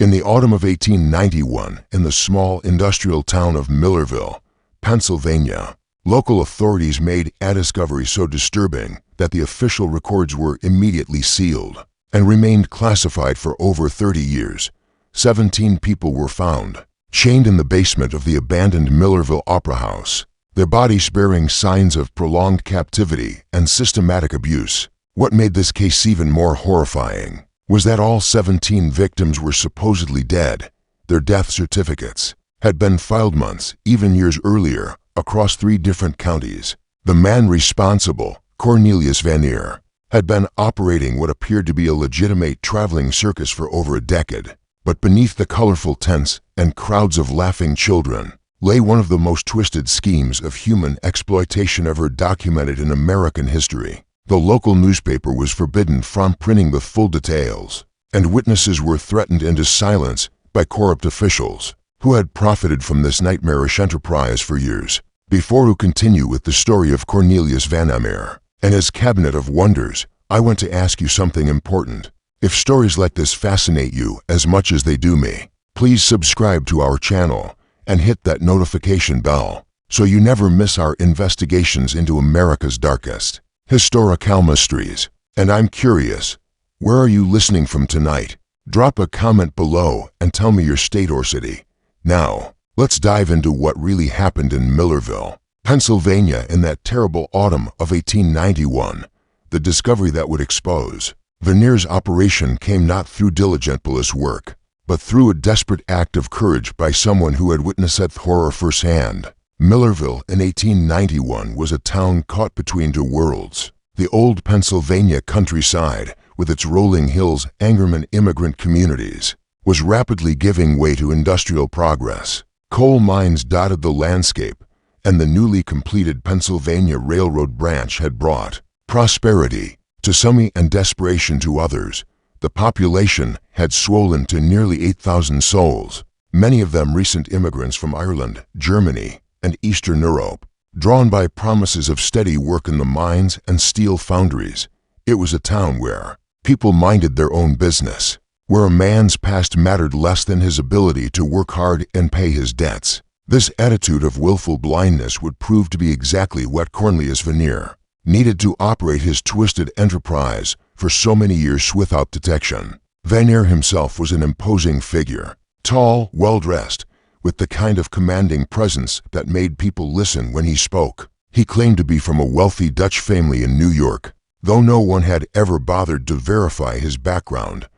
In the autumn of 1891, in the small industrial town of Millerville, Pennsylvania, local authorities made a discovery so disturbing that the official records were immediately sealed and remained classified for over 30 years. 17 people were found, chained in the basement of the abandoned Millerville Opera House, their bodies bearing signs of prolonged captivity and systematic abuse. What made this case even more horrifying was that all 17 victims were supposedly dead. Their death certificates had been filed months, even years earlier, across 3 different counties. The man responsible, Cornelius Vanier, had been operating what appeared to be a legitimate traveling circus for over a decade. But beneath the colorful tents and crowds of laughing children lay one of the most twisted schemes of human exploitation ever documented in American history. The local newspaper was forbidden from printing the full details, and witnesses were threatened into silence by corrupt officials who had profited from this nightmarish enterprise for years. Before we continue with the story of Cornelius Vanier and his cabinet of wonders, I want to ask you something important. If stories like this fascinate you as much as they do me, please subscribe to our channel and hit that notification bell so you never miss our investigations into America's darkest historical mysteries. And I'm curious, where are you listening from tonight? Drop a comment below and tell me your state or city. Now, let's dive into what really happened in Millerville, Pennsylvania in that terrible autumn of 1891. The discovery that would expose Vanier's operation came not through diligent police work, but through a desperate act of courage by someone who had witnessed horror firsthand. Millerville in 1891 was a town caught between 2 worlds. The old Pennsylvania countryside, with its rolling hills, Angerman immigrant communities, was rapidly giving way to industrial progress. Coal mines dotted the landscape, and the newly completed Pennsylvania Railroad branch had brought prosperity to some and desperation to others. The population had swollen to nearly 8,000 souls, many of them recent immigrants from Ireland, Germany, and Eastern Europe, drawn by promises of steady work in the mines and steel foundries. It was a town where people minded their own business, where a man's past mattered less than his ability to work hard and pay his debts. This attitude of willful blindness would prove to be exactly what Cornelius Vanier needed to operate his twisted enterprise for so many years without detection. Vanier himself was an imposing figure, tall, well-dressed, with the kind of commanding presence that made people listen when he spoke. He claimed to be from a wealthy Dutch family in New York, though no one had ever bothered to verify his background.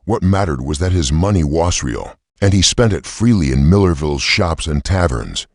What mattered was that his money was real, and he spent it freely in Millerville's shops and taverns.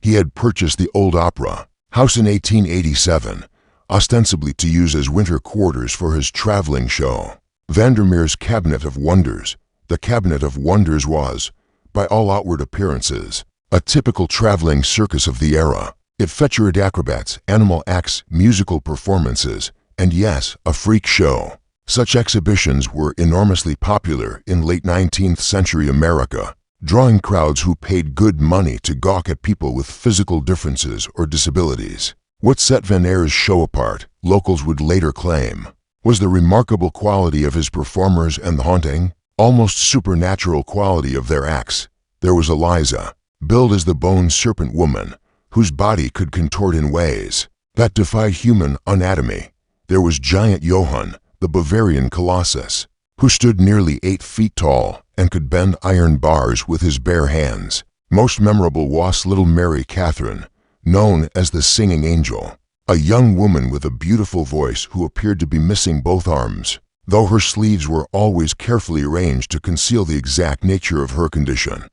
He had purchased the old Opera House in 1887, ostensibly to use as winter quarters for his traveling show. Vandermeer's Cabinet of Wonders. The Cabinet of Wonders was, by all outward appearances, a typical traveling circus of the era. It featured acrobats, animal acts, musical performances, and yes, a freak show. Such exhibitions were enormously popular in late 19th century America, drawing crowds who paid good money to gawk at people with physical differences or disabilities. What set Vanier's show apart, locals would later claim, was the remarkable quality of his performers and the haunting, almost supernatural quality of their acts. There was Eliza, billed as the bone serpent woman, whose body could contort in ways that defied human anatomy. There was giant Johann, the Bavarian colossus, who stood nearly 8 feet tall and could bend iron bars with his bare hands. Most memorable was little Mary Catherine, known as the Singing Angel, a young woman with a beautiful voice who appeared to be missing both arms, though her sleeves were always carefully arranged to conceal the exact nature of her condition.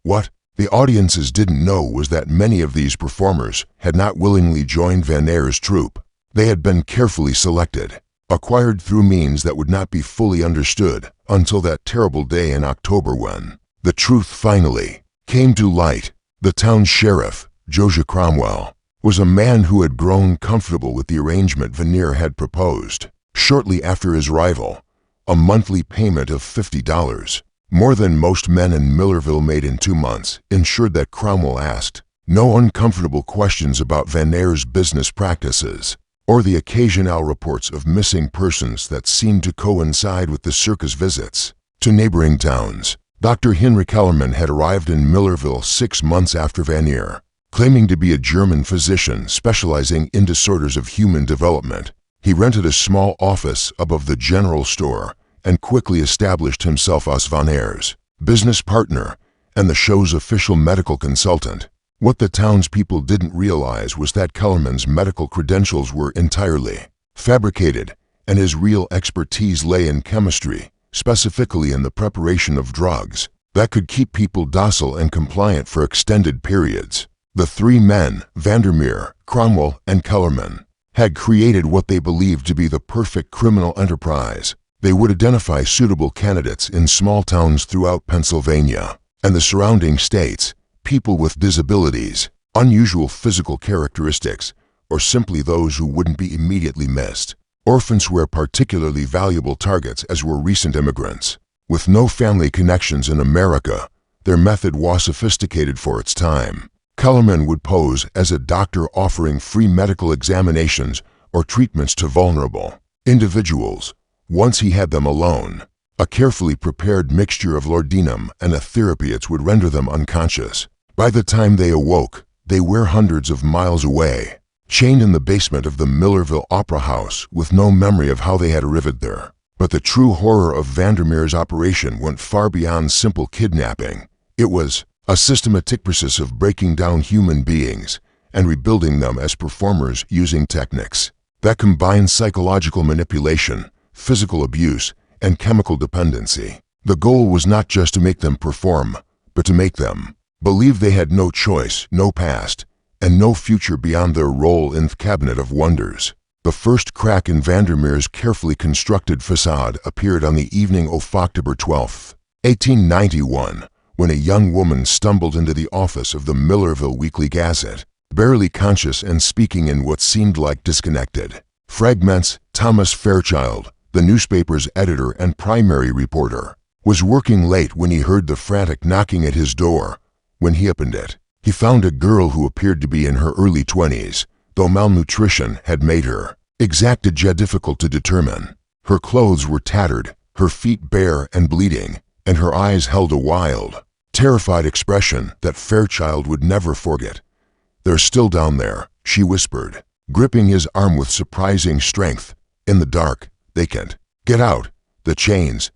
What the audiences didn't know was that many of these performers had not willingly joined Vanier's troupe. They had been carefully selected, acquired through means that would not be fully understood until that terrible day in October when the truth finally came to light. The town sheriff, Josiah Cromwell, was a man who had grown comfortable with the arrangement Vanier had proposed. Shortly after his arrival, a monthly payment of $50, more than most men in Millerville made in 2 months, ensured that Cromwell asked no uncomfortable questions about Vanier's business practices or the occasional reports of missing persons that seemed to coincide with the circus visits to neighboring towns. Dr. Henry Kellerman had arrived in Millerville 6 months after Vanier. Claiming to be a German physician specializing in disorders of human development, he rented a small office above the general store and quickly established himself as Vanier's business partner and the show's official medical consultant. What the townspeople didn't realize was that Kellerman's medical credentials were entirely fabricated, and his real expertise lay in chemistry, specifically in the preparation of drugs that could keep people docile and compliant for extended periods. The three men, Vandermeer, Cromwell, and Kellerman, had created what they believed to be the perfect criminal enterprise. They would identify suitable candidates in small towns throughout Pennsylvania and the surrounding states, people with disabilities, unusual physical characteristics, or simply those who wouldn't be immediately missed. Orphans were particularly valuable targets, as were recent immigrants. With no family connections in America, their method was sophisticated for its time. Kellerman would pose as a doctor offering free medical examinations or treatments to vulnerable individuals. Once he had them alone, a carefully prepared mixture of laudanum and ethiopiates would render them unconscious. By the time they awoke, they were hundreds of miles away, chained in the basement of the Millerville Opera House with no memory of how they had arrived there. But the true horror of Vandermeer's operation went far beyond simple kidnapping. It was a systematic process of breaking down human beings and rebuilding them as performers using techniques that combined psychological manipulation, physical abuse, and chemical dependency. The goal was not just to make them perform, but to make them believe they had no choice, no past, and no future beyond their role in the Cabinet of Wonders. The first crack in Vandermeer's carefully constructed facade appeared on the evening of October 12, 1891, when a young woman stumbled into the office of the Millerville Weekly Gazette, barely conscious and speaking in what seemed like disconnected fragments. Thomas Fairchild, the newspaper's editor and primary reporter, was working late when he heard the frantic knocking at his door. When he opened it, he found a girl who appeared to be in her early 20s, though malnutrition had made her exactitude difficult to determine. Her clothes were tattered, her feet bare and bleeding, and her eyes held a wild, terrified expression that Fairchild would never forget. "They're still down there," she whispered, gripping his arm with surprising strength. "In the dark. They can't get out. The chains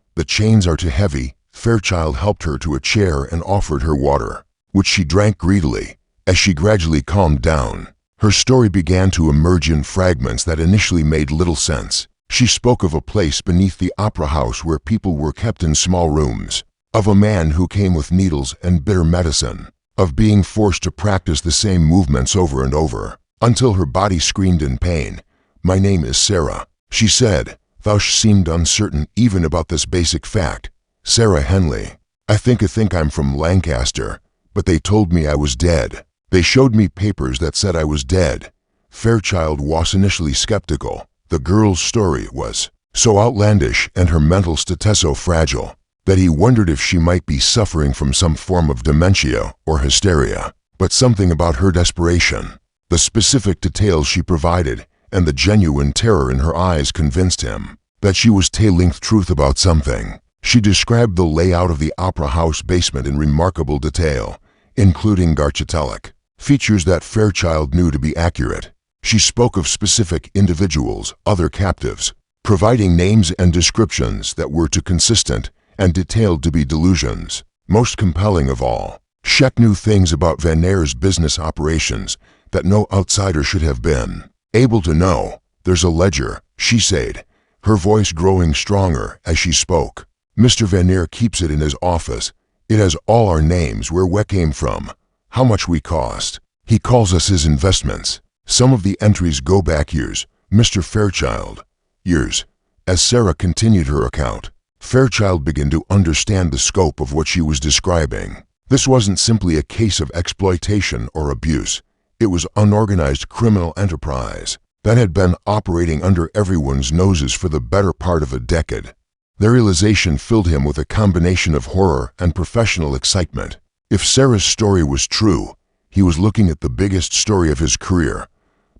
are too heavy." Fairchild helped her to a chair and offered her water, which she drank greedily. As she gradually calmed down, her story began to emerge in fragments that initially made little sense. She spoke of a place beneath the opera house where people were kept in small rooms, of a man who came with needles and bitter medicine, of being forced to practice the same movements over and over, until her body screamed in pain. "My name is Sarah," she said, though she seemed uncertain even about this basic fact. "Sarah Henley. I think I'm from Lancaster, but they told me I was dead. They showed me papers that said I was dead." Fairchild was initially skeptical. The girl's story was so outlandish and her mental state so fragile that he wondered if she might be suffering from some form of dementia or hysteria. But something about her desperation, the specific details she provided, and the genuine terror in her eyes convinced him that she was telling the truth about something. She described the layout of the opera house basement in remarkable detail, including garchitelic features that Fairchild knew to be accurate. She spoke of specific individuals, other captives, providing names and descriptions that were too consistent and detailed to be delusions. Most compelling of all, she knew things about Vanier's business operations that no outsider should have been able to know. "There's a ledger," she said, her voice growing stronger as she spoke. "Mr. Vanier keeps it in his office. It has all our names, where we came from, how much we cost. He calls us his investments. Some of the entries go back years, Mr. Fairchild. Years." As Sarah continued her account, Fairchild began to understand the scope of what she was describing. This wasn't simply a case of exploitation or abuse. It was unorganized criminal enterprise that had been operating under everyone's noses for the better part of a decade. The realization filled him with a combination of horror and professional excitement. If Sarah's story was true, he was looking at the biggest story of his career.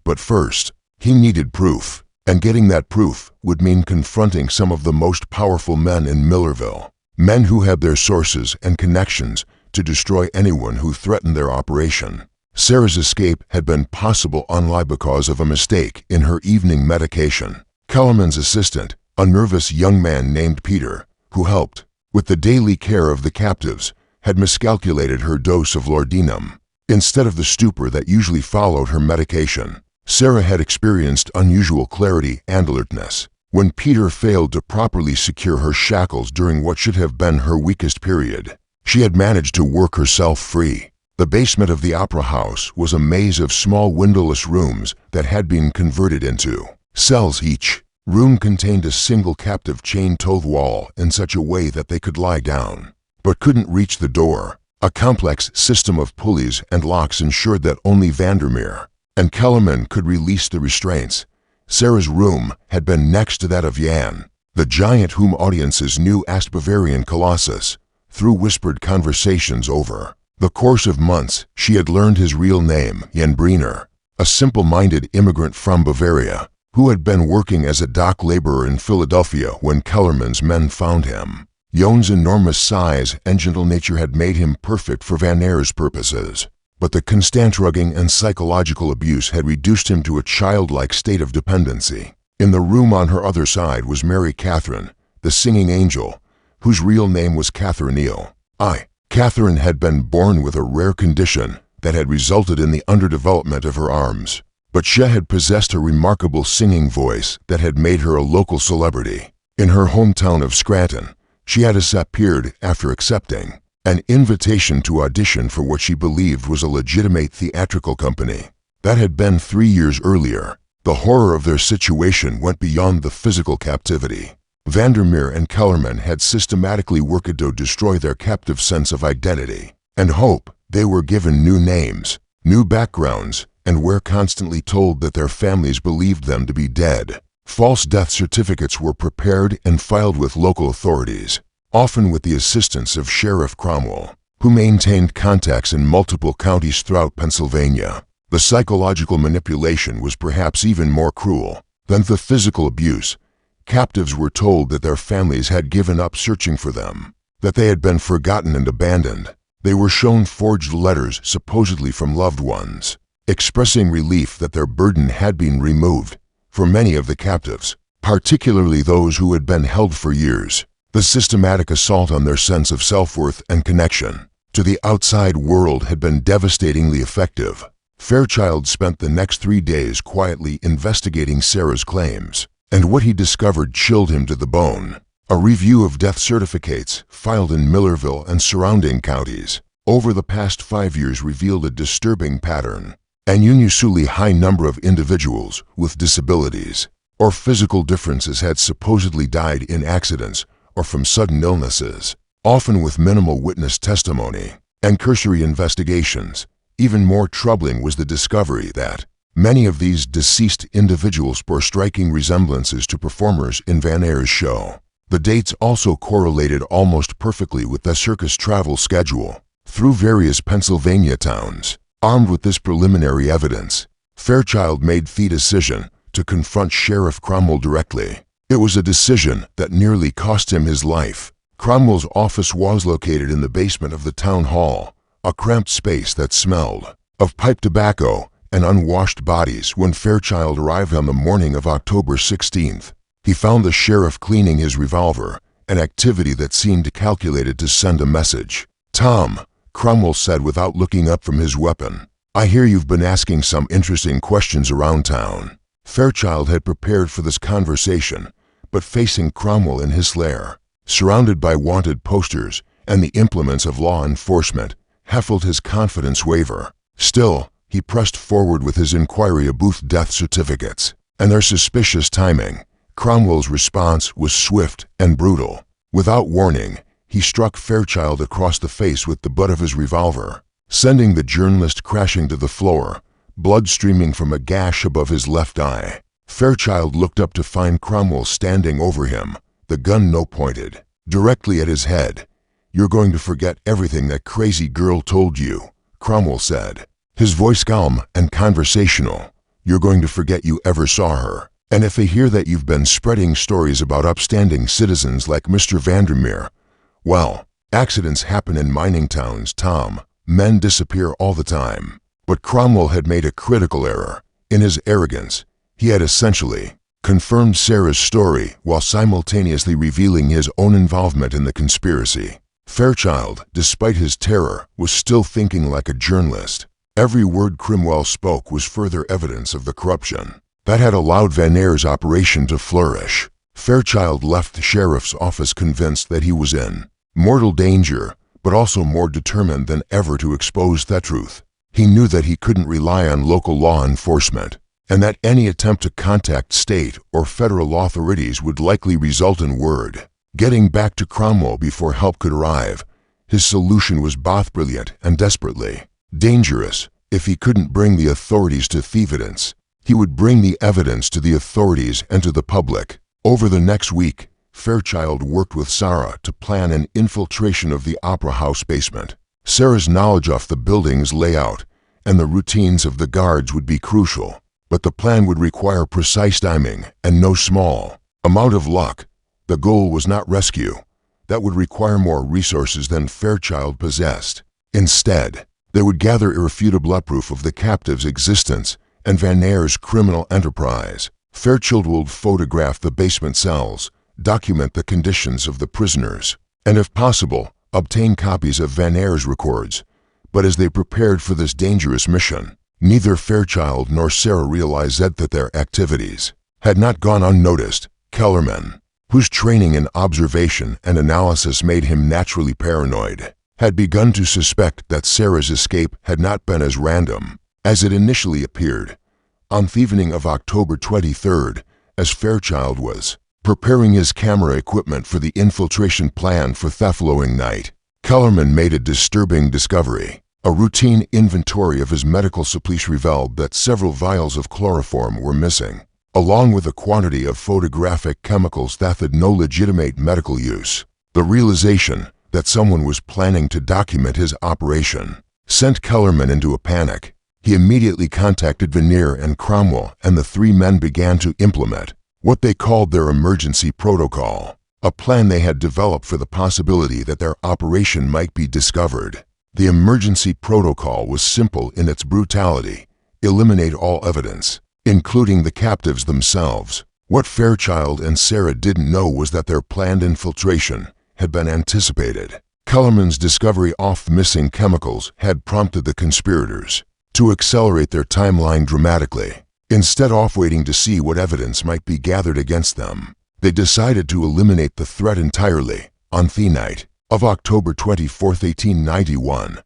But first, he needed proof, and getting that proof would mean confronting some of the most powerful men in Millerville. men who had their sources and connections to destroy anyone who threatened their operation. Sarah's escape had been possible only because of a mistake in her evening medication. Kellerman's assistant, a nervous young man named Peter, who helped with the daily care of the captives, had miscalculated her dose of laudanum. Instead of the stupor that usually followed her medication, Sarah had experienced unusual clarity and alertness. When Peter failed to properly secure her shackles during what should have been her weakest period, she had managed to work herself free. The basement of the opera house was a maze of small windowless rooms that had been converted into cells. Each room contained a single captive chained to the wall in such a way that they could lie down, but couldn't reach the door. A complex system of pulleys and locks ensured that only Vandermeer and Kellerman could release the restraints. Sarah's room had been next to that of Jan, the giant whom audiences knew as Bavarian Colossus, through whispered conversations over the course of months. She had learned his real name, Jan Briner, a simple-minded immigrant from Bavaria, who had been working as a dock laborer in Philadelphia when Kellerman's men found him. Jan's enormous size and gentle nature had made him perfect for Van Aer's purposes, but the constant rugging and psychological abuse had reduced him to a childlike state of dependency. In the room on her other side was Mary Catherine, the singing angel, whose real name was Catherine Neal. Catherine had been born with a rare condition that had resulted in the underdevelopment of her arms, but she had possessed a remarkable singing voice that had made her a local celebrity. In her hometown of Scranton, she had appeared after accepting an invitation to audition for what she believed was a legitimate theatrical company. That had been 3 years earlier. The horror of their situation went beyond the physical captivity. Vandermeer and Kellerman had systematically worked to destroy their captive sense of identity and hope. They were given new names, new backgrounds, and were constantly told that their families believed them to be dead. False death certificates were prepared and filed with local authorities, often with the assistance of Sheriff Cromwell, who maintained contacts in multiple counties throughout Pennsylvania. The psychological manipulation was perhaps even more cruel than the physical abuse. Captives were told that their families had given up searching for them, that they had been forgotten and abandoned. They were shown forged letters supposedly from loved ones, expressing relief that their burden had been removed. For many of the captives, particularly those who had been held for years, the systematic assault on their sense of self-worth and connection to the outside world had been devastatingly effective. Fairchild spent the next 3 days quietly investigating Sarah's claims, and what he discovered chilled him to the bone. A review of death certificates filed in Millerville and surrounding counties over the past 5 years revealed a disturbing pattern. An unusually high number of individuals with disabilities or physical differences had supposedly died in accidents or from sudden illnesses, often with minimal witness testimony and cursory investigations. Even more troubling was the discovery that many of these deceased individuals bore striking resemblances to performers in Van Aer's show. The dates also correlated almost perfectly with the circus travel schedule through various Pennsylvania towns. Armed with this preliminary evidence, Fairchild made the decision to confront Sheriff Cromwell directly. It was a decision that nearly cost him his life. Cromwell's office was located in the basement of the town hall, a cramped space that smelled of pipe tobacco and unwashed bodies. When Fairchild arrived on the morning of October 16th, he found the sheriff cleaning his revolver, an activity that seemed calculated to send a message. "Tom," Cromwell said without looking up from his weapon, "I hear you've been asking some interesting questions around town." Fairchild had prepared for this conversation, but facing Cromwell in his lair, surrounded by wanted posters and the implements of law enforcement, Heffeled his confidence waver. Still, he pressed forward with his inquiry about death certificates and their suspicious timing. Cromwell's response was swift and brutal. Without warning, he struck Fairchild across the face with the butt of his revolver, sending the journalist crashing to the floor, blood streaming from a gash above his left eye. Fairchild looked up to find Cromwell standing over him, the gun no-pointed, directly at his head. "You're going to forget everything that crazy girl told you," Cromwell said, his voice calm and conversational. "You're going to forget you ever saw her. And if I hear that you've been spreading stories about upstanding citizens like Mr. Vandermeer, Well, accidents happen in mining towns, Tom. Men disappear all the time. But Cromwell had made a critical error. In his arrogance, he had essentially confirmed Sarah's story while simultaneously revealing his own involvement in the conspiracy. Fairchild, despite his terror, was still thinking like a journalist. Every word Cromwell spoke was further evidence of the corruption that had allowed Van Eyre's operation to flourish. Fairchild left the sheriff's office convinced that he was in mortal danger, but also more determined than ever to expose the truth. He knew that he couldn't rely on local law enforcement, and that any attempt to contact state or federal authorities would likely result in word getting back to Cromwell before help could arrive. His solution was both brilliant and desperately dangerous. If he couldn't bring the authorities to the evidence, he would bring the evidence to the authorities and to the public. Over the next week, Fairchild worked with Sarah to plan an infiltration of the Opera House basement. Sarah's knowledge of the building's layout and the routines of the guards would be crucial, but the plan would require precise timing and no small amount of luck. The goal was not rescue. That would require more resources than Fairchild possessed. Instead, they would gather irrefutable proof of the captive's existence and Van Eyre's criminal enterprise. Fairchild would photograph the basement cells, document the conditions of the prisoners, and if possible, obtain copies of Van Eyre's records. But as they prepared for this dangerous mission, neither Fairchild nor Sarah realized that their activities had not gone unnoticed. Kellerman, whose training in observation and analysis made him naturally paranoid, had begun to suspect that Sarah's escape had not been as random as it initially appeared. On the evening of October 23rd, as Fairchild was preparing his camera equipment for the infiltration plan for the following night, Kellerman made a disturbing discovery. A routine inventory of his medical supplies revealed that several vials of chloroform were missing, along with a quantity of photographic chemicals that had no legitimate medical use. The realization that someone was planning to document his operation sent Kellerman into a panic. He immediately contacted Van Eyre and Cromwell, and the three men began to implement what they called their emergency protocol, a plan they had developed for the possibility that their operation might be discovered. The emergency protocol was simple in its brutality: eliminate all evidence, including the captives themselves. What Fairchild and Sarah didn't know was that their planned infiltration had been anticipated. Kellerman's discovery of the missing chemicals had prompted the conspirators to accelerate their timeline dramatically. Instead of waiting to see what evidence might be gathered against them, they decided to eliminate the threat entirely. On the night of October 24, 1891,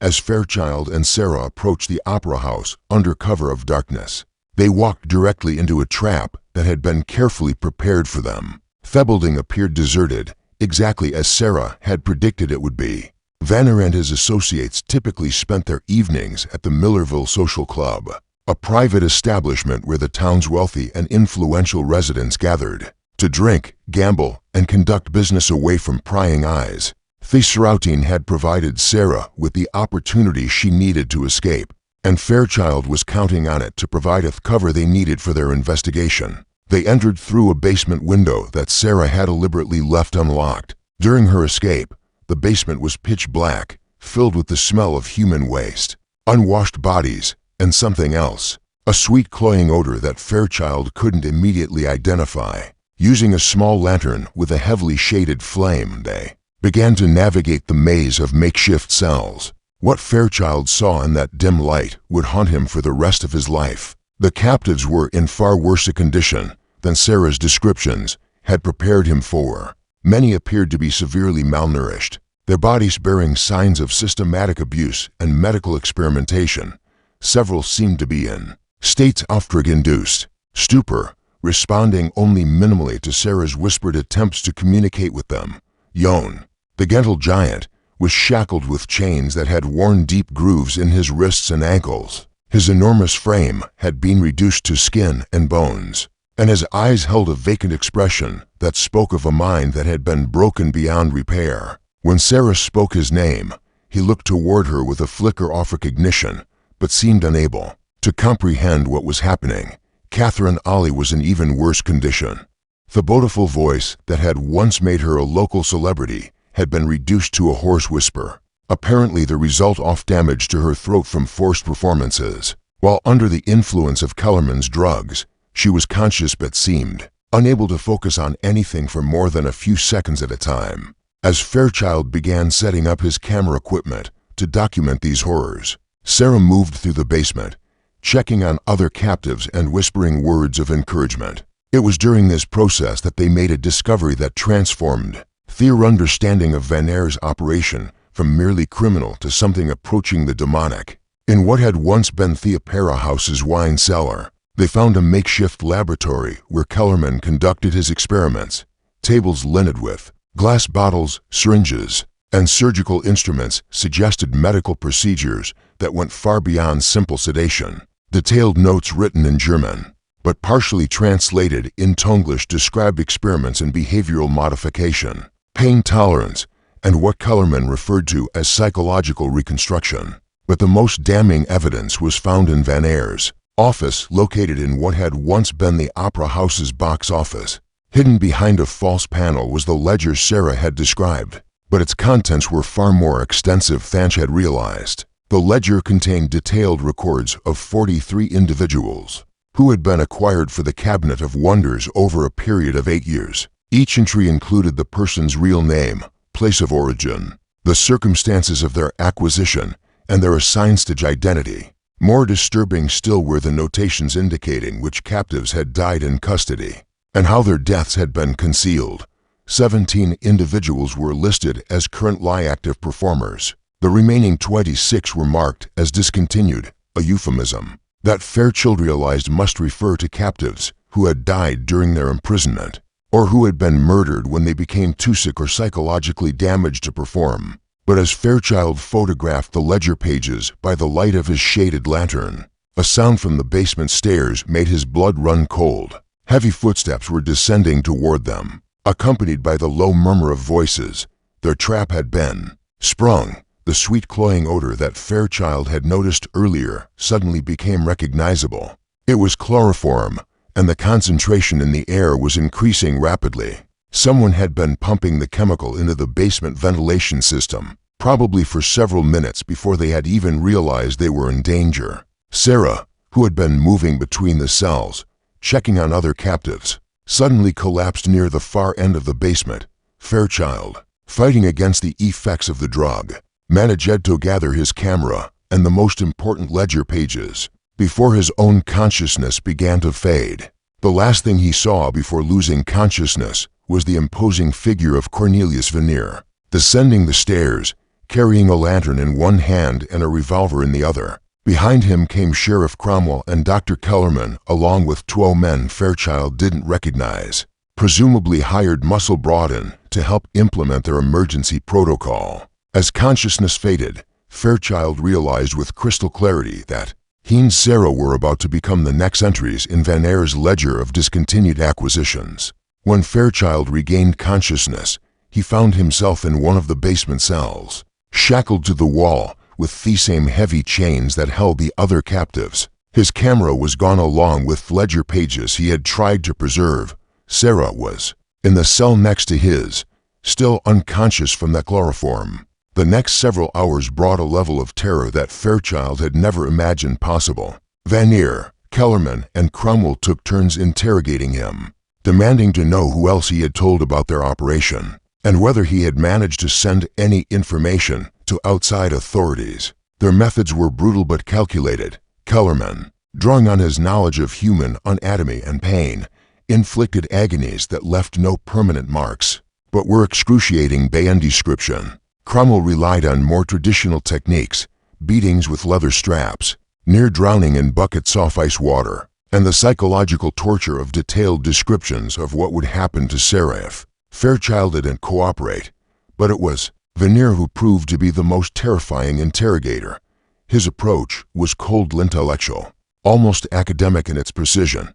as Fairchild and Sarah approached the Opera House under cover of darkness, they walked directly into a trap that had been carefully prepared for them. The building appeared deserted, exactly as Sarah had predicted it would be. Van Eyre and his associates typically spent their evenings at the Millerville Social Club, a private establishment where the town's wealthy and influential residents gathered to drink, gamble, and conduct business away from prying eyes. This routine had provided Sarah with the opportunity she needed to escape, and Fairchild was counting on it to provide the cover they needed for their investigation. They entered through a basement window that Sarah had deliberately left unlocked. During her escape, the basement was pitch black, filled with the smell of human waste, unwashed bodies, and something else, a sweet cloying odor that Fairchild couldn't immediately identify. Using a small lantern with a heavily shaded flame, they began to navigate the maze of makeshift cells. What Fairchild saw in that dim light would haunt him for the rest of his life. The captives were in far worse a condition than Sarah's descriptions had prepared him for. Many appeared to be severely malnourished, their bodies bearing signs of systematic abuse and medical experimentation. Several seemed to be in states of drug-induced stupor, responding only minimally to Sarah's whispered attempts to communicate with them. Yon, the gentle giant, was shackled with chains that had worn deep grooves in his wrists and ankles. His enormous frame had been reduced to skin and bones, and his eyes held a vacant expression that spoke of a mind that had been broken beyond repair. When Sarah spoke his name, he looked toward her with a flicker of recognition, but seemed unable to comprehend what was happening. Catherine Ollie was in even worse condition. The beautiful voice that had once made her a local celebrity had been reduced to a hoarse whisper, apparently the result of damage to her throat from forced performances. While under the influence of Kellerman's drugs, she was conscious but seemed unable to focus on anything for more than a few seconds at a time. As Fairchild began setting up his camera equipment to document these horrors, Sarah moved through the basement, checking on other captives and whispering words of encouragement. It was during this process that they made a discovery that transformed their understanding of Van Air's operation from merely criminal to something approaching the demonic. In what had once been Theopera House's wine cellar, they found a makeshift laboratory where Kellerman conducted his experiments. Tables littered with glass bottles, syringes, and surgical instruments suggested medical procedures that went far beyond simple sedation. Detailed notes written in German, but partially translated into English, described experiments in behavioral modification, pain tolerance, and what Kellerman referred to as psychological reconstruction. But the most damning evidence was found in Van Air's office, located in what had once been the Opera House's box office. Hidden behind a false panel was the ledger Sarah had described, but its contents were far more extensive than she had realized. The ledger contained detailed records of 43 individuals who had been acquired for the Cabinet of Wonders over a period of 8 years. Each entry included the person's real name, place of origin, the circumstances of their acquisition, and their assigned stage identity. More disturbing still were the notations indicating which captives had died in custody and how their deaths had been concealed. 17 individuals were listed as currently active performers. The remaining 26 were marked as discontinued, a euphemism that Fairchild realized must refer to captives who had died during their imprisonment or who had been murdered when they became too sick or psychologically damaged to perform. But as Fairchild photographed the ledger pages by the light of his shaded lantern, a sound from the basement stairs made his blood run cold. Heavy footsteps were descending toward them, accompanied by the low murmur of voices. Their trap had been sprung. The sweet cloying odor that Fairchild had noticed earlier suddenly became recognizable. It was chloroform, and the concentration in the air was increasing rapidly. Someone had been pumping the chemical into the basement ventilation system, probably for several minutes before they had even realized they were in danger. Sarah, who had been moving between the cells, checking on other captives, suddenly collapsed near the far end of the basement. Fairchild, fighting against the effects of the drug, managed to gather his camera and the most important ledger pages before his own consciousness began to fade. The last thing he saw before losing consciousness was the imposing figure of Cornelius Van Air, descending the stairs, carrying a lantern in one hand and a revolver in the other. Behind him came Sheriff Cromwell and Dr. Kellerman, along with 12 men Fairchild didn't recognize, presumably hired Muscle Broughton to help implement their emergency protocol. As consciousness faded, Fairchild realized with crystal clarity that he and Sarah were about to become the next entries in Van Air's ledger of discontinued acquisitions. When Fairchild regained consciousness, he found himself in one of the basement cells, shackled to the wall with the same heavy chains that held the other captives. His camera was gone along with ledger pages he had tried to preserve. Sarah was in the cell next to his, still unconscious from the chloroform. The next several hours brought a level of terror that Fairchild had never imagined possible. Van Air, Kellerman, and Cromwell took turns interrogating him, demanding to know who else he had told about their operation, and whether he had managed to send any information to outside authorities. Their methods were brutal but calculated. Kellerman, drawing on his knowledge of human anatomy and pain, inflicted agonies that left no permanent marks, but were excruciating beyond description. Cromwell relied on more traditional techniques, beatings with leather straps, near drowning in buckets of ice water, and the psychological torture of detailed descriptions of what would happen to Sarah if Fairchild didn't cooperate. But it was Van Air who proved to be the most terrifying interrogator. His approach was coldly intellectual, almost academic in its precision.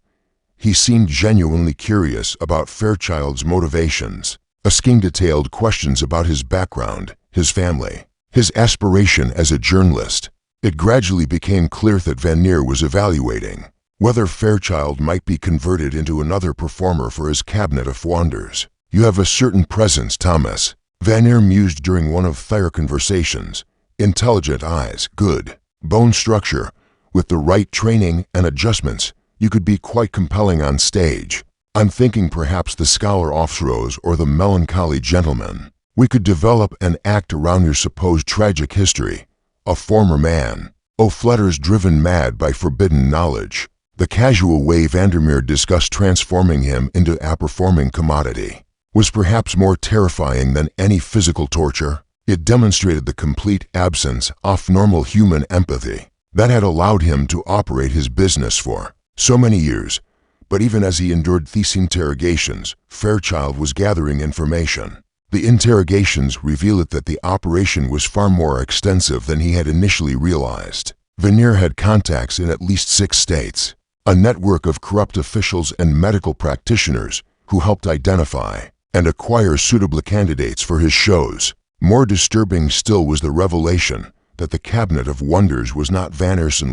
He seemed genuinely curious about Fairchild's motivations, asking detailed questions about his background, his family, his aspiration as a journalist. It gradually became clear that Van Air was evaluating whether Fairchild might be converted into another performer for his Cabinet of Wonders. "You have a certain presence, Thomas," Van Eyre mused during one of their conversations. Intelligent eyes, good bone structure. With the right training and adjustments, you could be quite compelling on stage. I'm thinking perhaps the scholar Offrose or the melancholy gentleman. We could develop an act around your supposed tragic history. A former man. O'Fletcher's driven mad by forbidden knowledge. The casual way Vandermeer discussed transforming him into a performing commodity was perhaps more terrifying than any physical torture. It demonstrated the complete absence of normal human empathy that had allowed him to operate his business for so many years. But even as he endured these interrogations, Fairchild was gathering information. The interrogations revealed that the operation was far more extensive than he had initially realized. Van Eyre had contacts in at least 6 states, a network of corrupt officials and medical practitioners who helped identify and acquire suitable candidates for his shows. More disturbing still was the revelation that the Cabinet of Wonders was not Van Eyre's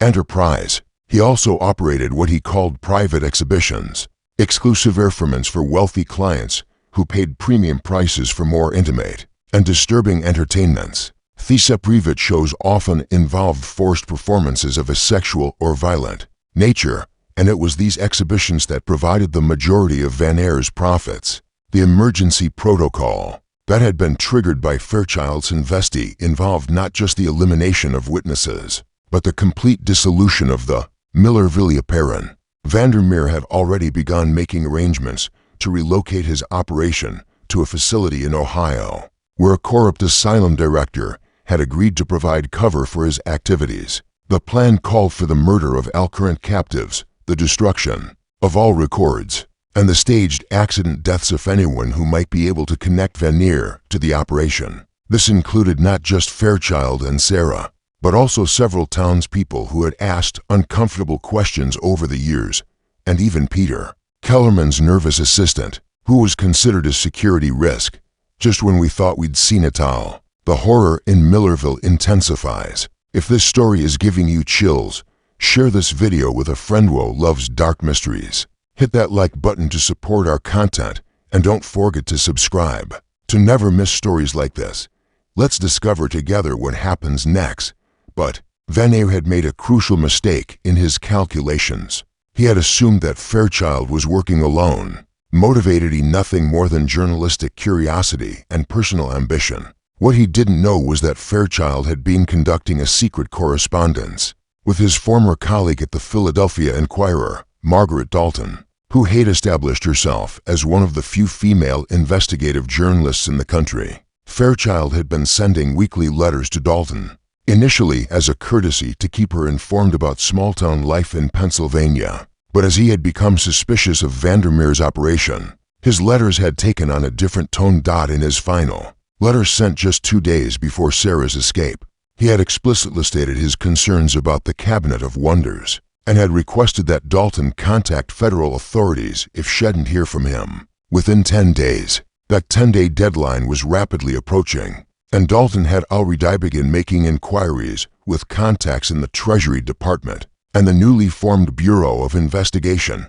enterprise. He also operated what he called private exhibitions, exclusive performances for wealthy clients who paid premium prices for more intimate and disturbing entertainments. These private shows often involved forced performances of a sexual or violent nature, and it was these exhibitions that provided the majority of Van Eyre's profits. The emergency protocol that had been triggered by Fairchild's investee involved not just the elimination of witnesses, but the complete dissolution of the Millerville Apparent. Vandermeer had already begun making arrangements to relocate his operation to a facility in Ohio, where a corrupt asylum director had agreed to provide cover for his activities. The plan called for the murder of all current captives, the destruction of all records, and the staged accident deaths of anyone who might be able to connect Van Eyre to the operation. This included not just Fairchild and Sarah, but also several townspeople who had asked uncomfortable questions over the years, and even Peter, Kellerman's nervous assistant, who was considered a security risk. Just when we thought we'd seen it all, the horror in Millerville intensifies. If this story is giving you chills, share this video with a friend who loves dark mysteries. Hit that like button to support our content, and don't forget to subscribe to never miss stories like this. Let's discover together what happens next. But Van Eyre had made a crucial mistake in his calculations. He had assumed that Fairchild was working alone, motivated in nothing more than journalistic curiosity and personal ambition. What he didn't know was that Fairchild had been conducting a secret correspondence with his former colleague at the Philadelphia Inquirer, Margaret Dalton, who had established herself as one of the few female investigative journalists in the country. Fairchild had been sending weekly letters to Dalton, initially as a courtesy to keep her informed about small-town life in Pennsylvania. But as he had become suspicious of Vandermeer's operation, his letters had taken on a different tone. In his final letter sent just 2 days before Sarah's escape, he had explicitly stated his concerns about the Cabinet of Wonders, and had requested that Dalton contact federal authorities if she didn't hear from him within 10 days. That 10-day deadline was rapidly approaching, and Dalton had already begun making inquiries with contacts in the Treasury Department and the newly formed Bureau of Investigation.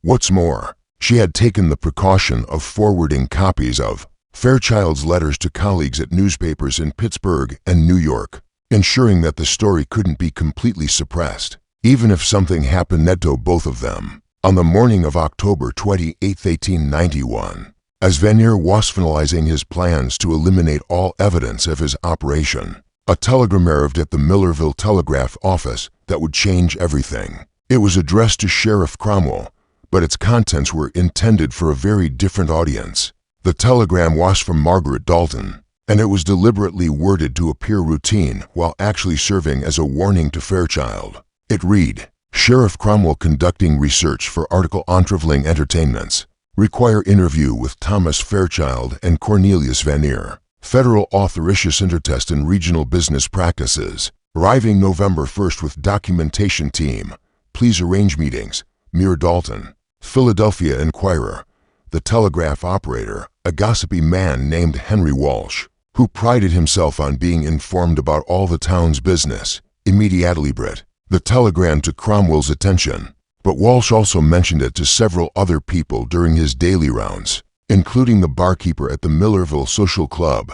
What's more, she had taken the precaution of forwarding copies of Fairchild's letters to colleagues at newspapers in Pittsburgh and New York, ensuring that the story couldn't be completely suppressed, even if something happened to both of them. On the morning of October 28, 1891, as Van Eyre was finalizing his plans to eliminate all evidence of his operation, a telegram arrived at the Millerville Telegraph office that would change everything. It was addressed to Sheriff Cromwell, but its contents were intended for a very different audience. The telegram was from Margaret Dalton, and it was deliberately worded to appear routine while actually serving as a warning to Fairchild. It read, "Sheriff Cromwell conducting research for article on traveling entertainments. Require interview with Thomas Fairchild and Cornelius Van Eyre. Federal authoritious intertest in regional business practices. Arriving November 1st with documentation team. Please arrange meetings. Mere Dalton." Philadelphia Inquirer. The telegraph operator, a gossipy man named Henry Walsh, who prided himself on being informed about all the town's business, immediately brought the telegram to Cromwell's attention. But Walsh also mentioned it to several other people during his daily rounds. including the barkeeper at the Millerville Social Club,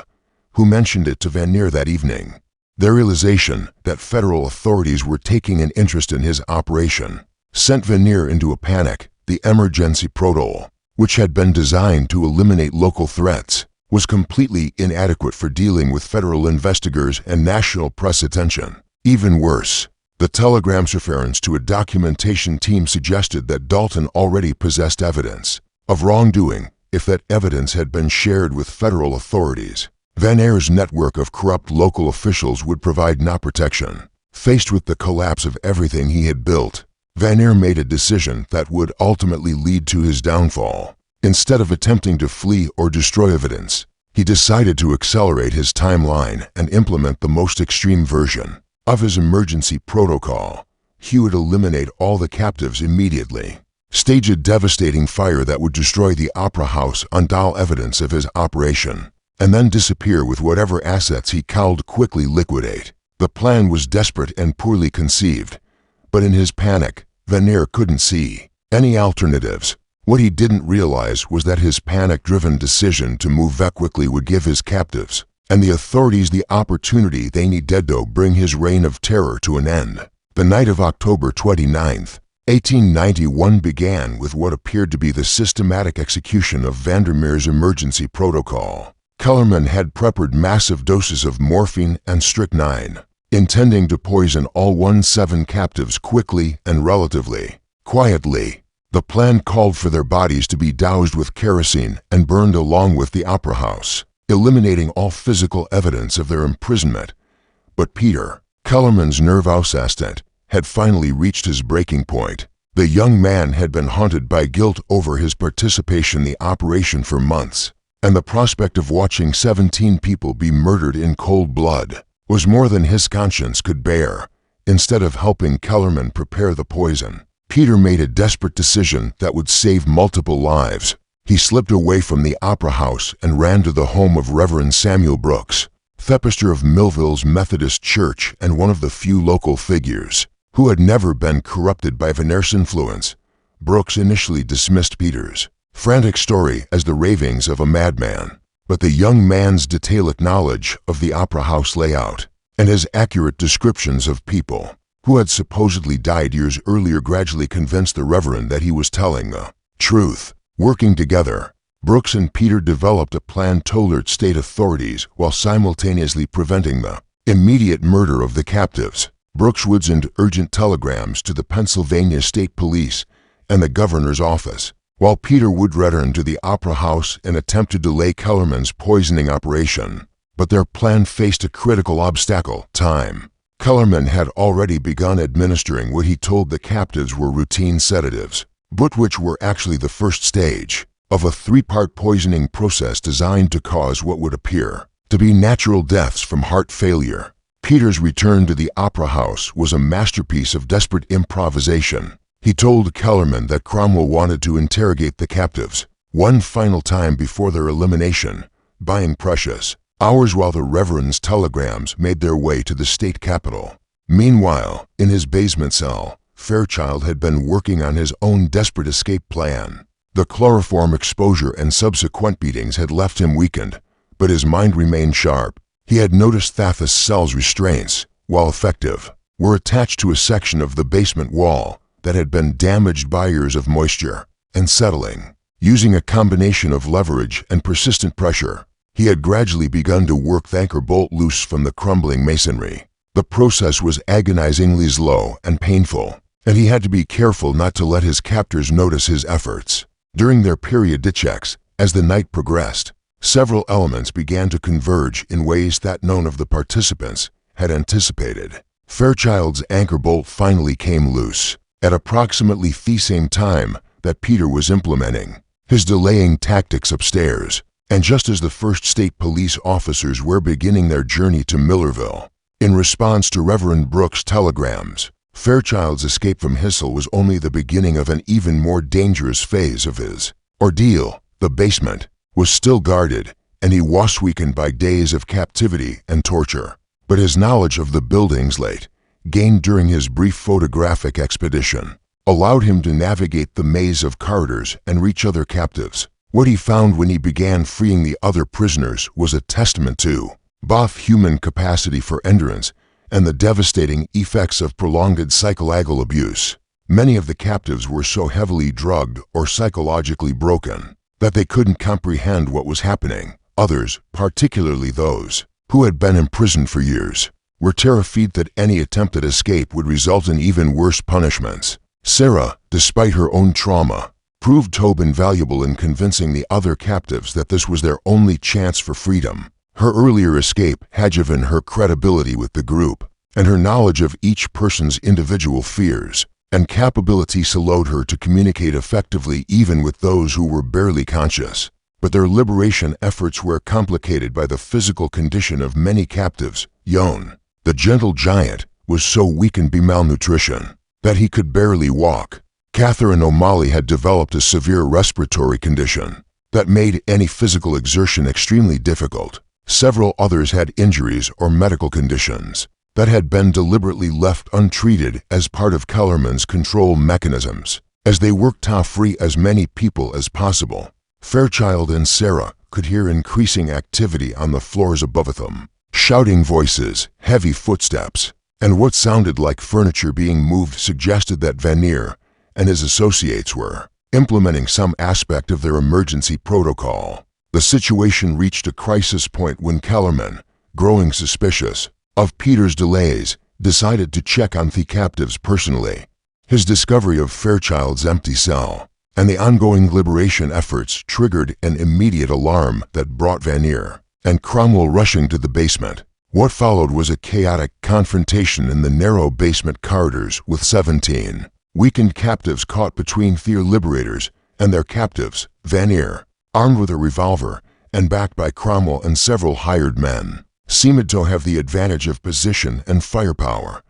who mentioned it to Vanier that evening. Their realization that federal authorities were taking an interest in his operation sent Vanier into a panic. The emergency protocol, which had been designed to eliminate local threats, was completely inadequate for dealing with federal investigators and national press attention. Even worse, the telegram's reference to a documentation team suggested that Dalton already possessed evidence of wrongdoing if that evidence had been shared with federal authorities. Vanier's network of corrupt local officials would provide no protection. Faced with the collapse of everything he had built, Vanier made a decision that would ultimately lead to his downfall. Instead of attempting to flee or destroy evidence, he decided to accelerate his timeline and implement the most extreme version of his emergency protocol. He would eliminate all the captives immediately, stage a devastating fire that would destroy the opera house on all evidence of his operation, and then disappear with whatever assets he could quickly liquidate. The plan was desperate and poorly conceived, but in his panic, Vanier couldn't see any alternatives. What he didn't realize was that his panic-driven decision to move very quickly would give his captives and the authorities the opportunity they needed to bring his reign of terror to an end. The night of October 29th, 1891 began with what appeared to be the systematic execution of Vandermeer's emergency protocol. Kellerman had prepared massive doses of morphine and strychnine, intending to poison all 17 captives quickly and relatively quietly. The plan called for their bodies to be doused with kerosene and burned along with the opera house, eliminating all physical evidence of their imprisonment. But Peter, Kellerman's nervous assistant, had finally reached his breaking point. The young man had been haunted by guilt over his participation in the operation for months, and the prospect of watching 17 people be murdered in cold blood was more than his conscience could bear. Instead of helping Kellerman prepare the poison, Peter made a desperate decision that would save multiple lives. He slipped away from the opera house and ran to the home of Reverend Samuel Brooks, the pastor of Millville's Methodist Church and one of the few local figures who had never been corrupted by Vanier's influence. Brooks initially dismissed Peter's frantic story as the ravings of a madman, but the young man's detailed knowledge of the opera house layout and his accurate descriptions of people who had supposedly died years earlier gradually convinced the Reverend that he was telling the truth. Working together, Brooks and Peter developed a plan to alert state authorities while simultaneously preventing the immediate murder of the captives. Brooks would send urgent telegrams to the Pennsylvania State Police and the governor's office, while Peter would return to the opera house and attempt to delay Kellerman's poisoning operation. But their plan faced a critical obstacle: time. Kellerman had already begun administering what he told the captives were routine sedatives, but which were actually the first stage of a three-part poisoning process designed to cause what would appear to be natural deaths from heart failure. Peter's return to the opera house was a masterpiece of desperate improvisation. He told Kellerman that Cromwell wanted to interrogate the captives one final time before their elimination, buying precious hours while the Reverend's telegrams made their way to the state capitol. Meanwhile, in his basement cell, Fairchild had been working on his own desperate escape plan. The chloroform exposure and subsequent beatings had left him weakened, but his mind remained sharp. He had noticed Thathus' cell's restraints, while effective, were attached to a section of the basement wall that had been damaged by years of moisture and settling. Using a combination of leverage and persistent pressure, he had gradually begun to work the anchor bolt loose from the crumbling masonry. The process was agonizingly slow and painful, and he had to be careful not to let his captors notice his efforts. During their period checks, as the night progressed, several elements began to converge in ways that none of the participants had anticipated. Fairchild's anchor bolt finally came loose at approximately the same time that Peter was implementing his delaying tactics upstairs, and just as the first state police officers were beginning their journey to Millerville. In response to Reverend Brooks' telegrams, Fairchild's escape from Hissel was only the beginning of an even more dangerous phase of his ordeal. The basement was still guarded, and he was weakened by days of captivity and torture. But his knowledge of the building's layout, gained during his brief photographic expedition, allowed him to navigate the maze of corridors and reach other captives. What he found when he began freeing the other prisoners was a testament to both human capacity for endurance and the devastating effects of prolonged psychological abuse. Many of the captives were so heavily drugged or psychologically broken that they couldn't comprehend what was happening. Others, particularly those who had been imprisoned for years, were terrified that any attempt at escape would result in even worse punishments. Sarah, despite her own trauma, proved to be invaluable in convincing the other captives that this was their only chance for freedom. Her earlier escape had given her credibility with the group, and her knowledge of each person's individual fears and capabilities allowed her to communicate effectively even with those who were barely conscious. But their liberation efforts were complicated by the physical condition of many captives. Yon, the gentle giant, was so weakened by malnutrition that he could barely walk. Catherine O'Malley had developed a severe respiratory condition that made any physical exertion extremely difficult. Several others had injuries or medical conditions that had been deliberately left untreated as part of Kellerman's control mechanisms. As they worked to free as many people as possible, Fairchild and Sarah could hear increasing activity on the floors above them. Shouting voices, heavy footsteps, and what sounded like furniture being moved suggested that Vanier and his associates were implementing some aspect of their emergency protocol. The situation reached a crisis point when Kellerman, growing suspicious of Peter's delays, decided to check on the captives personally. His discovery of Fairchild's empty cell and the ongoing liberation efforts triggered an immediate alarm that brought Vanier and Cromwell rushing to the basement. What followed was a chaotic confrontation in the narrow basement corridors with 17 weakened captives caught between their liberators and their captives. Vanier, armed with a revolver and backed by Cromwell and several hired men, seemed to have the advantage of position and firepower.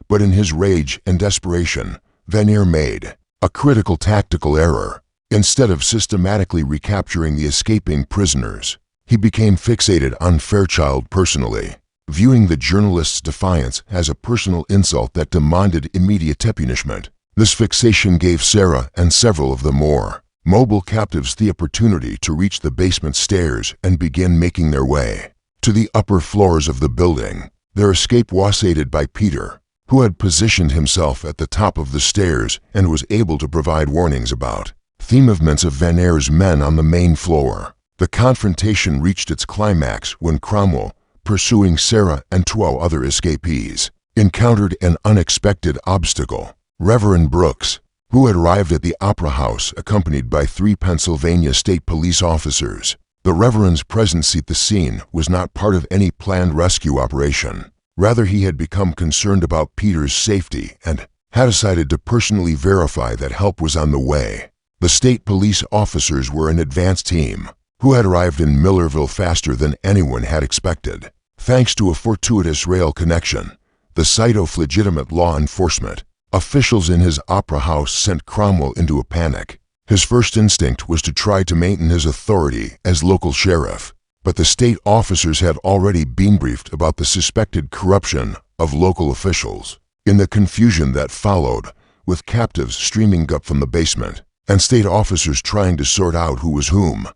But in his rage and desperation, Vanier made a critical tactical error. Instead of systematically recapturing the escaping prisoners, he became fixated on Fairchild personally, viewing the journalist's defiance as a personal insult that demanded immediate punishment. This fixation gave Sarah and several of the more mobile captives the opportunity to reach the basement stairs and begin making their way to the upper floors of the building. Their escape was aided by Peter, who had positioned himself at the top of the stairs and was able to provide warnings about the movements of Vanier's men on the main floor. The confrontation reached its climax when Cromwell, pursuing Sarah and 12 other escapees, encountered an unexpected obstacle. Reverend Brooks, who had arrived at the Opera House accompanied by 3 Pennsylvania State Police officers. The Reverend's presence at the scene was not part of any planned rescue operation. Rather, he had become concerned about Peter's safety and had decided to personally verify that help was on the way. The state police officers were an advance team who had arrived in Millerville faster than anyone had expected. Thanks to a fortuitous rail connection, the site of legitimate law enforcement, officials in his Opera House sent Cromwell into a panic. His first instinct was to try to maintain his authority as local sheriff, but the state officers had already been briefed about the suspected corruption of local officials. In the confusion that followed, with captives streaming up from the basement and state officers trying to sort out who was whom,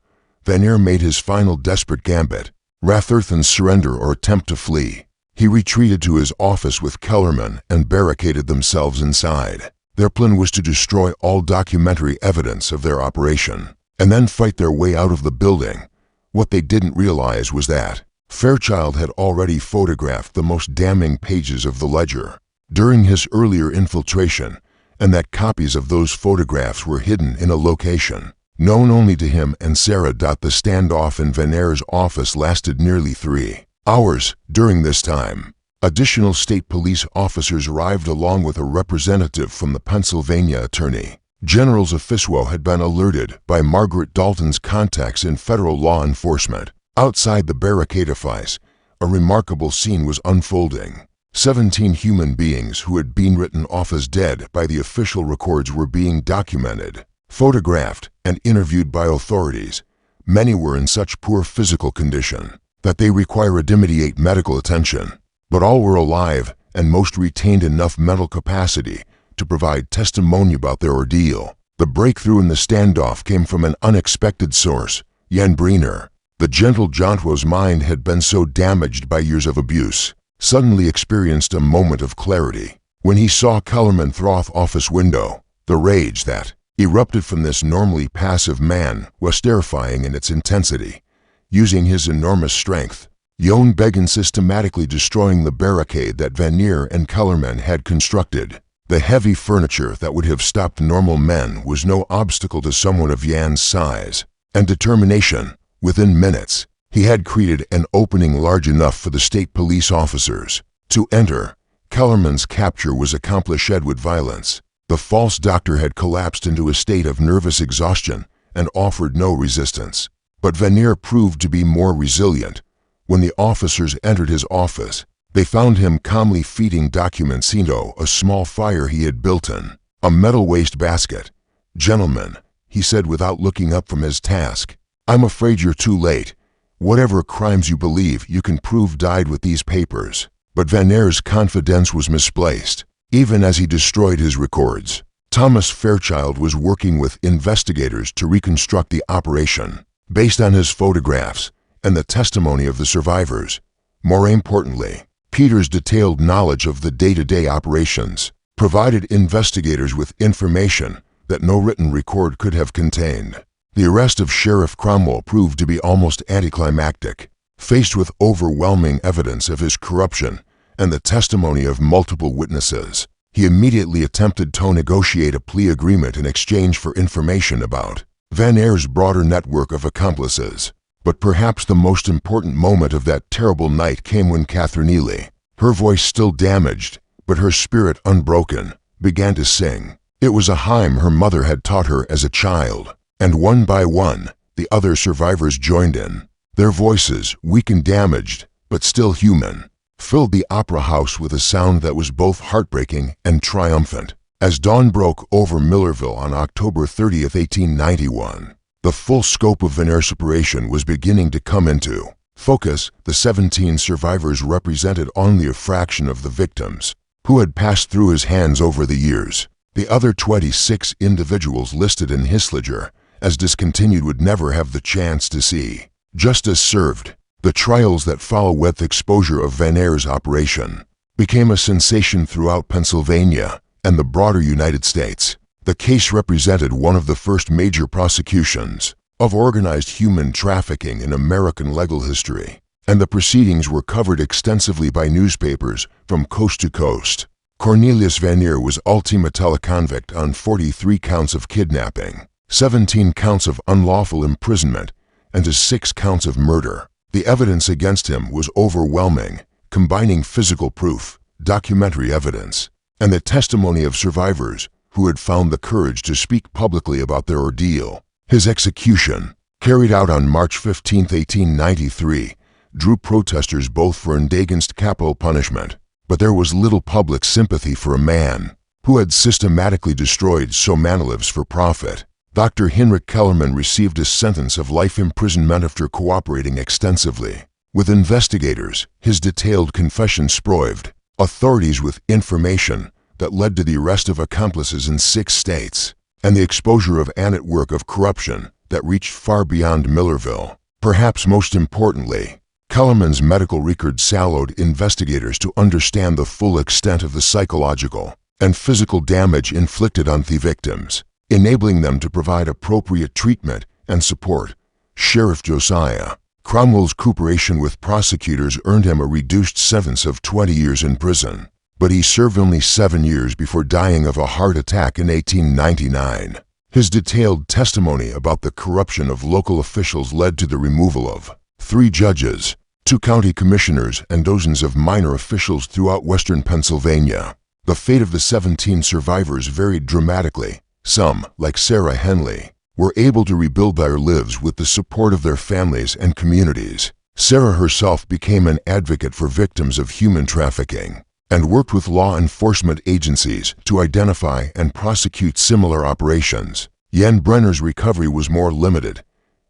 Vanier made his final desperate gambit, rather than surrender or attempt to flee. He retreated to his office with Kellerman and barricaded themselves inside. Their plan was to destroy all documentary evidence of their operation and then fight their way out of the building. What they didn't realize was that Fairchild had already photographed the most damning pages of the ledger during his earlier infiltration, and that copies of those photographs were hidden in a location known only to him and Sarah. The standoff in Vanier's office lasted nearly 3 hours. During this time, additional state police officers arrived along with a representative from the Pennsylvania Attorney General's office. Had been alerted by Margaret Dalton's contacts in federal law enforcement. Outside the barricade office, a remarkable scene was unfolding. 17 human beings who had been written off as dead by the official records were being documented, photographed, and interviewed by authorities. Many were in such poor physical condition that they required immediate medical attention, but all were alive and most retained enough mental capacity to provide testimony about their ordeal. The breakthrough in the standoff came from an unexpected source, Jan Briner. The gentle Jontwo's mind had been so damaged by years of abuse, suddenly experienced a moment of clarity. When he saw Kellerman Throth's office window, the rage that erupted from this normally passive man was terrifying in its intensity. Using his enormous strength, Jan began systematically destroying the barricade that Vanneer and Kellerman had constructed. The heavy furniture that would have stopped normal men was no obstacle to someone of Jan's size and determination. Within minutes, he had created an opening large enough for the state police officers to enter. Kellerman's capture was accomplished with violence. The false doctor had collapsed into a state of nervous exhaustion and offered no resistance. But Vanneer proved to be more resilient. When the officers entered his office, they found him calmly feeding documents into a small fire he had built in a metal wastebasket. "Gentlemen," he said without looking up from his task, "I'm afraid you're too late. Whatever crimes you believe you can prove died with these papers." But Vanneer's confidence was misplaced. Even as he destroyed his records, Thomas Fairchild was working with investigators to reconstruct the operation, based on his photographs and the testimony of the survivors. More importantly, Peter's detailed knowledge of the day-to-day operations provided investigators with information that no written record could have contained. The arrest of Sheriff Cromwell proved to be almost anticlimactic. Faced with overwhelming evidence of his corruption and the testimony of multiple witnesses, he immediately attempted to negotiate a plea agreement in exchange for information about Vanneer's broader network of accomplices. But perhaps the most important moment of that terrible night came when Catherine Ely, her voice still damaged, but her spirit unbroken, began to sing. It was a hymn her mother had taught her as a child, and one by one, the other survivors joined in. Their voices, weak and damaged, but still human, filled the opera house with a sound that was both heartbreaking and triumphant. As dawn broke over Millerville on October 30th, 1891, the full scope of Vanneer's operation was beginning to come into focus. The 17 survivors represented only a fraction of the victims who had passed through his hands over the years. The other 26 individuals listed in his ledger as discontinued would never have the chance to see justice served. The trials that follow with exposure of Vanneer's operation became a sensation throughout Pennsylvania and the broader United States. The case represented one of the first major prosecutions of organized human trafficking in American legal history, and the proceedings were covered extensively by newspapers from coast to coast. Cornelius Vanneer was ultimately convicted on 43 counts of kidnapping, 17 counts of unlawful imprisonment, and 6 counts of murder. The evidence against him was overwhelming, combining physical proof, documentary evidence, and the testimony of survivors who had found the courage to speak publicly about their ordeal. His execution, carried out on March 15, 1893, drew protesters both for and against capital punishment, but there was little public sympathy for a man who had systematically destroyed so many lives for profit. Dr. Heinrich Kellerman received a sentence of life imprisonment after cooperating extensively with investigators. His detailed confessions proved authorities with information that led to the arrest of accomplices in 6 states and the exposure of a network of corruption that reached far beyond Millerville. Perhaps most importantly, Kellerman's medical records allowed investigators to understand the full extent of the psychological and physical damage inflicted on the victims, enabling them to provide appropriate treatment and support. Sheriff Josiah Cromwell's cooperation with prosecutors earned him a reduced sentence of 20 years in prison, but he served only 7 years before dying of a heart attack in 1899. His detailed testimony about the corruption of local officials led to the removal of 3 judges, 2 county commissioners, and dozens of minor officials throughout western Pennsylvania. The fate of the 17 survivors varied dramatically. Some, like Sarah Henley, were able to rebuild their lives with the support of their families and communities. Sarah herself became an advocate for victims of human trafficking and worked with law enforcement agencies to identify and prosecute similar operations. Jan Brenner's recovery was more limited.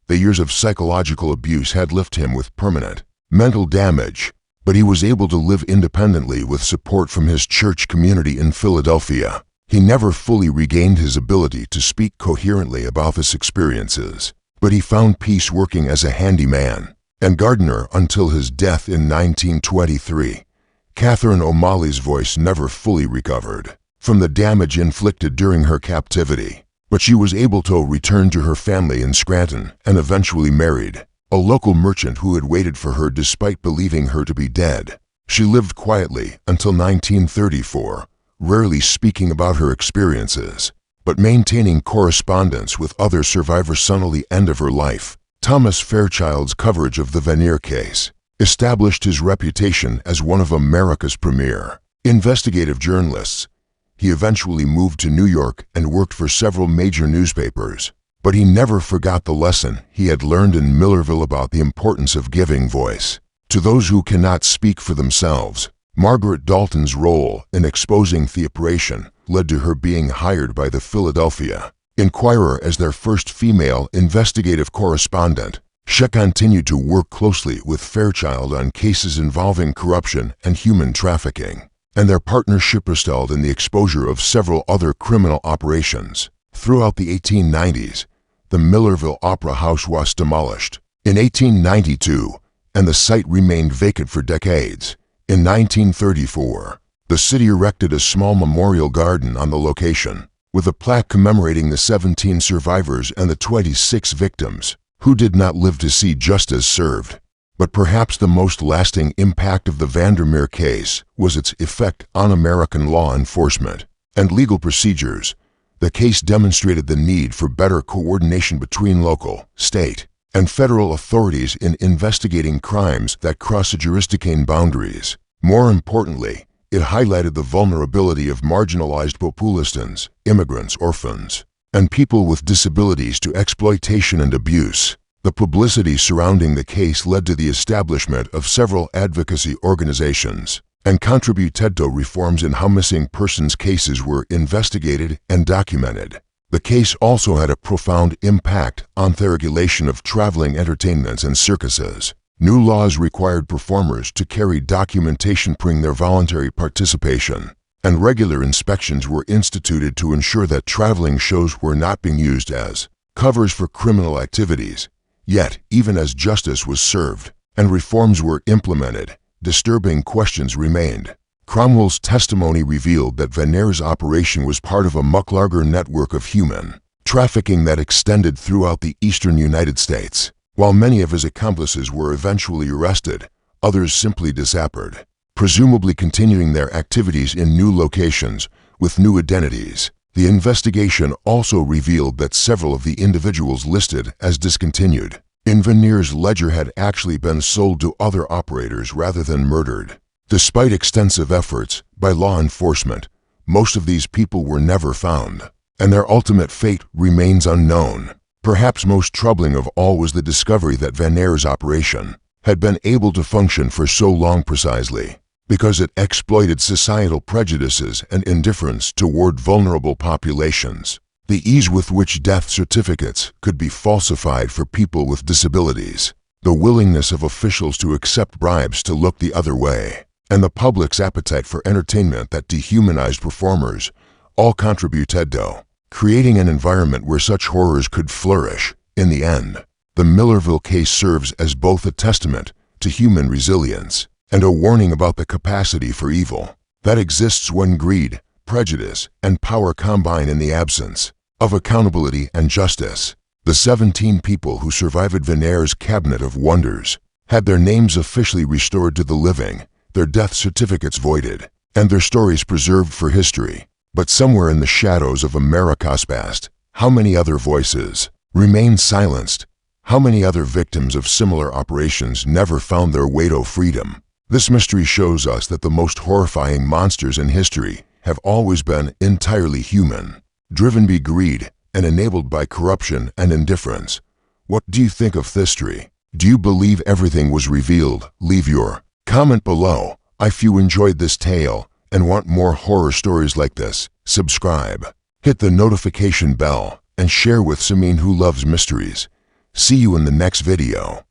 The years of psychological abuse had left him with permanent mental damage, but he was able to live independently with support from his church community in Philadelphia. He never fully regained his ability to speak coherently about his experiences, but he found peace working as a handyman and gardener until his death in 1923. Catherine O'Malley's voice never fully recovered from the damage inflicted during her captivity, but she was able to return to her family in Scranton and eventually married a local merchant who had waited for her despite believing her to be dead. She lived quietly until 1934, rarely speaking about her experiences, but maintaining correspondence with other survivors until the end of her life. Thomas Fairchild's coverage of the Vanier case established his reputation as one of America's premier investigative journalists. He eventually moved to New York and worked for several major newspapers, but he never forgot the lesson he had learned in Millerville about the importance of giving voice to those who cannot speak for themselves. Margaret Dalton's role in exposing the operation led to her being hired by the Philadelphia Inquirer as their first female investigative correspondent. She continued to work closely with Fairchild on cases involving corruption and human trafficking, and their partnership resulted in the exposure of several other criminal operations. Throughout the 1890s, the Millerville Opera House was demolished in 1892, and the site remained vacant for decades. In 1934, the city erected a small memorial garden on the location, with a plaque commemorating the 17 survivors and the 26 victims who did not live to see justice served. But perhaps the most lasting impact of the Vandermeer case was its effect on American law enforcement and legal procedures. The case demonstrated the need for better coordination between local, state, and federal authorities in investigating crimes that cross jurisdictional boundaries. More importantly, it highlighted the vulnerability of marginalized populations, immigrants, orphans, and people with disabilities to exploitation and abuse. The publicity surrounding the case led to the establishment of several advocacy organizations and contributed to reforms in how missing persons cases were investigated and documented. The case also had a profound impact on the regulation of traveling entertainments and circuses. New laws required performers to carry documentation proving their voluntary participation, and regular inspections were instituted to ensure that traveling shows were not being used as covers for criminal activities. Yet, even as justice was served and reforms were implemented, disturbing questions remained. Cromwell's testimony revealed that Vanier's operation was part of a much larger network of human trafficking that extended throughout the eastern United States. While many of his accomplices were eventually arrested, others simply disappeared, presumably continuing their activities in new locations with new identities. The investigation also revealed that several of the individuals listed as discontinued in Vanier's ledger had actually been sold to other operators rather than murdered. Despite extensive efforts by law enforcement, most of these people were never found, and their ultimate fate remains unknown. Perhaps most troubling of all was the discovery that Vanier's operation had been able to function for so long precisely because it exploited societal prejudices and indifference toward vulnerable populations. The ease with which death certificates could be falsified for people with disabilities, the willingness of officials to accept bribes to look the other way, and the public's appetite for entertainment that dehumanized performers all contributed to creating an environment where such horrors could flourish. In the end, the Millerville case serves as both a testament to human resilience and a warning about the capacity for evil that exists when greed, prejudice, and power combine in the absence of accountability and justice. The 17 people who survived Vanier's Cabinet of Wonders had their names officially restored to the living, their death certificates voided, and their stories preserved for history. But somewhere in the shadows of America's past, how many other voices remain silenced? How many other victims of similar operations never found their way to freedom? This mystery shows us that the most horrifying monsters in history have always been entirely human, driven by greed and enabled by corruption and indifference. What do you think of history? Do you believe everything was revealed? Leave your comment below. If you enjoyed this tale and want more horror stories like this, subscribe, hit the notification bell, and share with someone who loves mysteries. See you in the next video.